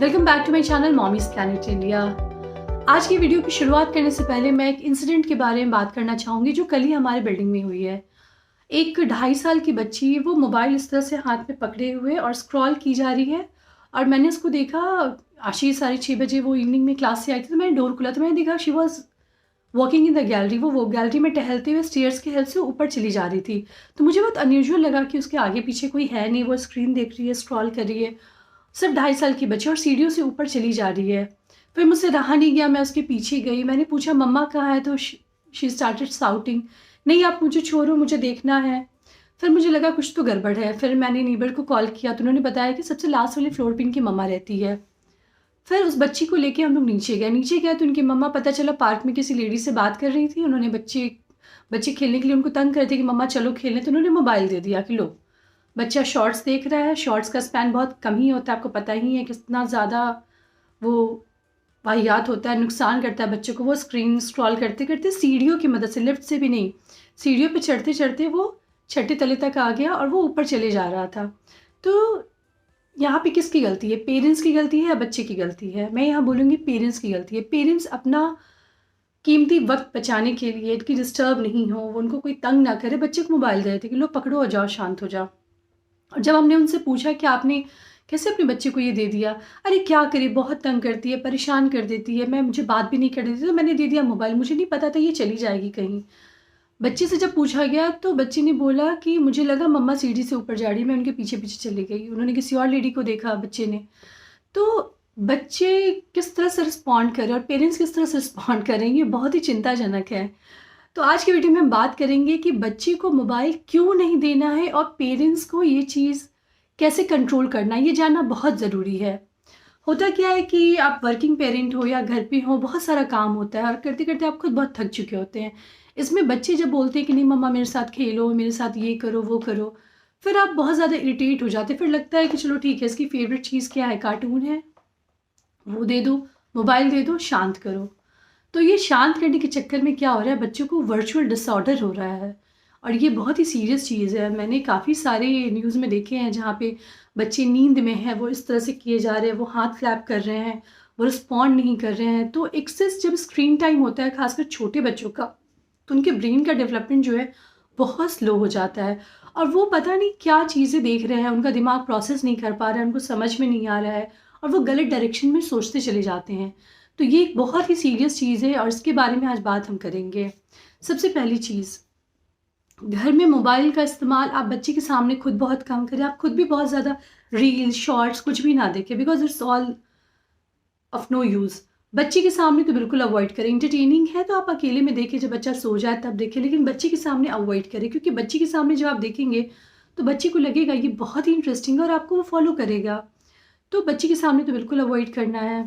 Welcome back to my channel mommy's planet India. आज की video की शुरुआत करने से पहले मैं एक इंसिडेंट के बारे में बात करना चाहूँगी जो कल ही हमारे बिल्डिंग में हुई है। एक 2.5 साल की बच्ची वो मोबाइल इस तरह से हाथ में पकड़े हुए और स्क्रॉल की जा रही है और मैंने उसको देखा। आशी 6:30 बजे वो इवनिंग में क्लास से आई थी तो मैंने डोर खुला तो मैंने देखा she was walking in the gallery. वो गैलरी में टहलते हुए स्टेयर्स की हेल्प से ऊपर चली जा रही थी। तो मुझे बहुत अनयूजुअल लगा कि उसके आगे पीछे कोई है नहीं, वो स्क्रीन देख रही है, स्क्रॉल कर रही है। सिर्फ 2.5 साल की बच्ची और सीढ़ियों से ऊपर चली जा रही है। फिर मुझसे रहा नहीं गया, मैं उसके पीछे गई। मैंने पूछा मम्मा कहाँ है, तो शी स्टार्टेड साउटिंग, नहीं आप मुझे छोड़ो, मुझे देखना है। फिर मुझे लगा कुछ तो गड़बड़ है। फिर मैंने नीबर को कॉल किया तो उन्होंने बताया कि सबसे लास्ट वाले फ्लोर पे इनकी मम्मा रहती है। फिर उस बच्ची को लेके हम लोग नीचे गए तो उनकी मम्मा पता चला पार्क में किसी लेडी से बात कर रही थी। उन्होंने बच्चे खेलने के लिए उनको तंग कर दिया कि मम्मा चलो खेलने, तो उन्होंने मोबाइल दे दिया कि लो। बच्चा शॉर्ट्स देख रहा है। शॉर्ट्स का स्पैन बहुत कम ही होता है, आपको पता ही है कितना ज़्यादा वो वाहियात होता है, नुकसान करता है बच्चों को। वो स्क्रीन स्क्रॉल करते करते सीढ़ियों की मदद से, लिफ्ट से भी नहीं, सीढ़ियों पे चढ़ते चढ़ते वो छठे तले तक आ गया और वो ऊपर चले जा रहा था। तो यहाँ पे किसकी गलती है? पेरेंट्स की गलती है या बच्चे की गलती है? मैं यहाँ बोलूँगी पेरेंट्स की गलती है। पेरेंट्स अपना कीमती वक्त बचाने के लिए कि डिस्टर्ब नहीं हो, वो उनको कोई तंग ना करे, बच्चे को मोबाइल दे देते कि लो पकड़ो और जाओ, शांत हो जाओ। और जब हमने उनसे पूछा कि आपने कैसे अपने बच्चे को ये दे दिया, अरे क्या करे, बहुत तंग करती है, परेशान कर देती है, मैं मुझे बात भी नहीं कर देती, तो मैंने दे दिया मोबाइल, मुझे नहीं पता था ये चली जाएगी कहीं। बच्चे से जब पूछा गया तो बच्चे ने बोला कि मुझे लगा मम्मा सीढ़ी से ऊपर जा रही है, मैं उनके पीछे पीछे चली गई। उन्होंने किसी और लेडी को देखा बच्चे ने। तो बच्चे किस तरह से रिस्पॉन्ड करें और पेरेंट्स किस तरह से रिस्पॉन्ड करें, ये बहुत ही चिंताजनक है। तो आज की वीडियो में हम बात करेंगे कि बच्चे को मोबाइल क्यों नहीं देना है और पेरेंट्स को ये चीज़ कैसे कंट्रोल करना है, ये जानना बहुत ज़रूरी है। होता क्या है कि आप वर्किंग पेरेंट हो या घर पे हो, बहुत सारा काम होता है और करते करते आप खुद बहुत थक चुके होते हैं। इसमें बच्चे जब बोलते हैं कि नहीं मम्मा मेरे साथ खेलो, मेरे साथ ये करो वो करो, फिर आप बहुत ज़्यादा इरिटेट हो जाते हैं। फिर लगता है कि चलो ठीक है, इसकी फेवरेट चीज़ क्या है, कार्टून है, वो दे दो, मोबाइल दे दो, शांत करो। तो ये शांत करने के चक्कर में क्या हो रहा है, बच्चों को वर्चुअल डिसऑर्डर हो रहा है और ये बहुत ही सीरियस चीज़ है। मैंने काफ़ी सारे न्यूज़ में देखे हैं जहाँ पे बच्चे नींद में हैं, वो इस तरह से किए जा रहे हैं, वो हाथ फ्लैप कर रहे हैं, वो रिस्पॉन्ड नहीं कर रहे हैं। तो एक्सेस जब स्क्रीन टाइम होता है खासकर छोटे बच्चों का, तो उनके ब्रेन का डेवलपमेंट जो है बहुत स्लो हो जाता है और वो पता नहीं क्या चीज़ें देख रहे हैं, उनका दिमाग प्रोसेस नहीं कर पा रहा है, उनको समझ में नहीं आ रहा है और वो गलत डायरेक्शन में सोचते चले जाते हैं। तो ये एक बहुत ही सीरियस चीज़ है और इसके बारे में आज बात हम करेंगे। सबसे पहली चीज़, घर में मोबाइल का इस्तेमाल आप बच्चे के सामने खुद बहुत कम करें। आप खुद भी बहुत ज़्यादा रील्स, शॉर्ट्स कुछ भी ना देखें, because it's all of no use. बच्चे के सामने तो बिल्कुल अवॉइड करें। इंटरटेनिंग है तो आप अकेले में देखें, जब बच्चा सो जाए तब देखें, लेकिन बच्चे के सामने अवॉइड करें, क्योंकि बच्चे के सामने जब आप देखेंगे तो बच्चे को लगेगा ये बहुत ही इंटरेस्टिंग है और आपको वो फॉलो करेगा। तो बच्चे के सामने तो बिल्कुल अवॉइड करना है।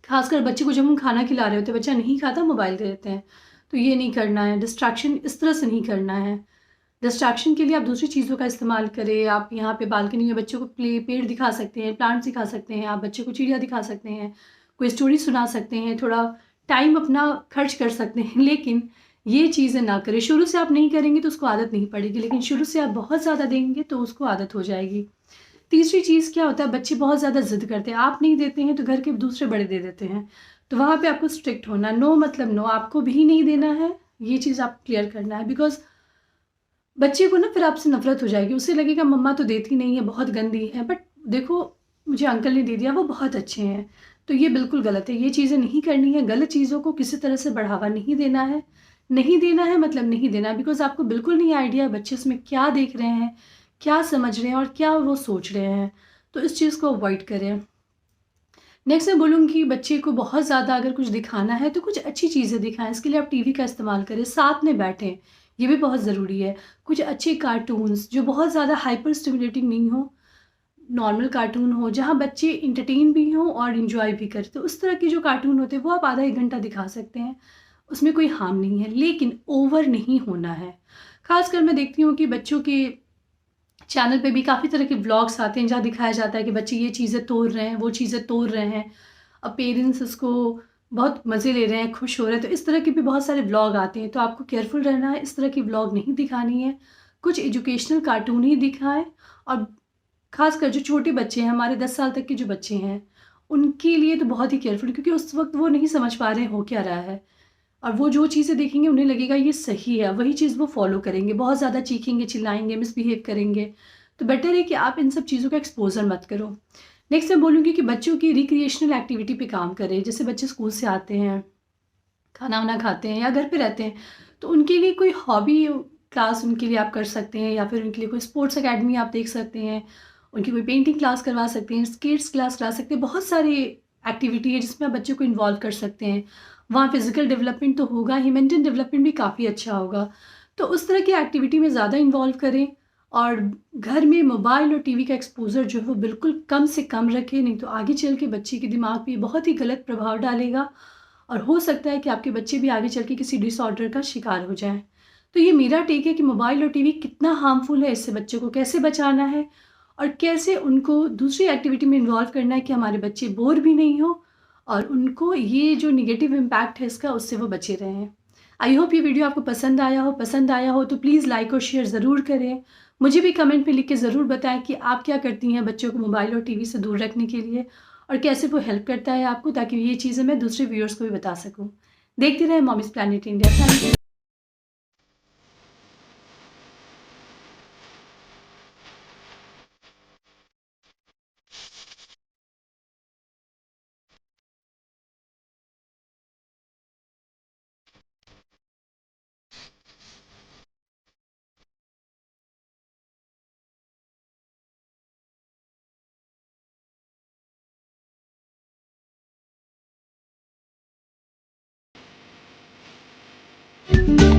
खासकर बच्चे को जब हम खाना खिला रहे होते हैं, बच्चा नहीं खाता, मोबाइल दे देते हैं, तो ये नहीं करना है। डिस्ट्रैक्शन इस तरह से नहीं करना है। डिस्ट्रैक्शन के लिए आप दूसरी चीज़ों का इस्तेमाल करें। आप यहाँ पे बालकनी में बच्चों को पेड़ दिखा सकते हैं, प्लांट्स दिखा सकते हैं, आप बच्चे को चिड़िया दिखा सकते हैं, कोई स्टोरी सुना सकते हैं, थोड़ा टाइम अपना खर्च कर सकते हैं। लेकिन ये चीज़ें ना करें। शुरू से आप नहीं करेंगे तो उसको आदत नहीं पड़ेगी, लेकिन शुरू से आप बहुत ज़्यादा देंगे तो उसको आदत हो जाएगी। तीसरी चीज़ क्या होता है, बच्चे बहुत ज़्यादा ज़िद करते हैं। आप नहीं देते हैं तो घर के दूसरे बड़े दे देते हैं, तो वहाँ पे आपको स्ट्रिक्ट होना। नो मतलब नो, आपको भी नहीं देना है, ये चीज़ आप क्लियर करना है। बिकॉज बच्चे को ना फिर आपसे नफरत हो जाएगी, उसे लगेगा मम्मा तो देती नहीं है, बहुत गंदी है, बट देखो मुझे अंकल ने दे दिया, वो बहुत अच्छे हैं। तो ये बिल्कुल गलत है, ये चीज़ें नहीं करनी है। गलत चीज़ों को किसी तरह से बढ़ावा नहीं देना है। नहीं देना है मतलब नहीं देना है, बिकॉज आपको बिल्कुल नहीं आइडिया बच्चे उसमें क्या देख रहे हैं, क्या समझ रहे हैं और क्या वो सोच रहे हैं। तो इस चीज़ को अवॉइड करें। नेक्स्ट मैं बोलूँगी बच्चे को बहुत ज़्यादा अगर कुछ दिखाना है तो कुछ अच्छी चीज़ें दिखाएं। इसके लिए आप टीवी का इस्तेमाल करें, साथ में बैठें, ये भी बहुत ज़रूरी है। कुछ अच्छे कार्टून्स जो बहुत ज़्यादा हाइपर स्टिमुलेटिंग नहीं हो, नॉर्मल कार्टून हो जहाँ बच्चे इंटरटेन भी हों और इन्जॉय भी करें, तो उस तरह के जो कार्टून होते हैं वो आप आधा एक घंटा दिखा सकते हैं, उसमें कोई हार्म नहीं है, लेकिन ओवर नहीं होना है। खासकर मैं देखती हूँ कि बच्चों के चैनल पे भी काफ़ी तरह के व्लॉग्स आते हैं जहाँ दिखाया जाता है कि बच्चे ये चीज़ें तोड़ रहे हैं, वो चीज़ें तोड़ रहे हैं, अब पेरेंट्स उसको बहुत मज़े ले रहे हैं, खुश हो रहे हैं। तो इस तरह के भी बहुत सारे व्लॉग आते हैं, तो आपको केयरफुल रहना है, इस तरह की व्लॉग नहीं दिखानी है। कुछ एजुकेशनल कार्टून ही दिखाएं। और ख़ासकर जो छोटे बच्चे हैं, हमारे 10 साल तक के जो बच्चे हैं, उनके लिए तो बहुत ही केयरफुल, क्योंकि उस वक़्त वो नहीं समझ पा रहे हैं हो क्या रहा है। और वो जो चीज़ें देखेंगे उन्हें लगेगा ये सही है, वही चीज़ वो फ़ॉलो करेंगे। बहुत ज़्यादा चीखेंगे, चिल्लाएँगे, मिसबिहेव करेंगे, तो बेटर है कि आप इन सब चीज़ों का एक्सपोज़र मत करो। नेक्स्ट मैं बोलूँगी कि बच्चों की रिक्रिएशनल एक्टिविटी पे काम करें। जैसे बच्चे स्कूल से आते हैं, खाना-वाना खाते हैं या घर पे रहते हैं, तो उनके लिए कोई हॉबी क्लास उनके लिए आप कर सकते हैं, या फिर उनके लिए कोई स्पोर्ट्स अकेडमी आप देख सकते हैं। उनकी कोई पेंटिंग क्लास करवा सकते हैं, स्किट्स क्लास करा सकते हैं। बहुत सारी एक्टिविटी है जिसमें आप बच्चों को इन्वॉल्व कर सकते हैं। वहाँ फिज़िकल डेवलपमेंट तो होगा ही, मेंटल डेवलपमेंट भी काफ़ी अच्छा होगा। तो उस तरह की एक्टिविटी में ज़्यादा इन्वॉल्व करें, और घर में मोबाइल और टीवी का एक्सपोज़र जो है वो बिल्कुल कम से कम रखें, नहीं तो आगे चल के बच्चे के दिमाग पे बहुत ही गलत प्रभाव डालेगा, और हो सकता है कि आपके बच्चे भी आगे चल के किसी डिसऑर्डर का शिकार हो जाएँ। तो ये मेरा टेक है कि मोबाइल और टीवी कितना हार्मफुल है, इससे बच्चों को कैसे बचाना है और कैसे उनको दूसरी एक्टिविटी में इन्वॉल्व करना है कि हमारे बच्चे बोर भी नहीं हो, और उनको ये जो नेगेटिव इम्पैक्ट है इसका, उससे वो बचे रहें। आई होप ये वीडियो आपको पसंद आया हो तो प्लीज़ लाइक और शेयर ज़रूर करें। मुझे भी कमेंट में लिख के ज़रूर बताएं कि आप क्या करती हैं बच्चों को मोबाइल और टीवी से दूर रखने के लिए, और कैसे वो हेल्प करता है आपको, ताकि ये चीज़ें मैं दूसरे व्यूअर्स को भी बता सकूँ। देखते रहें मॉमिज़ प्लैनेट इंडिया। Thank you.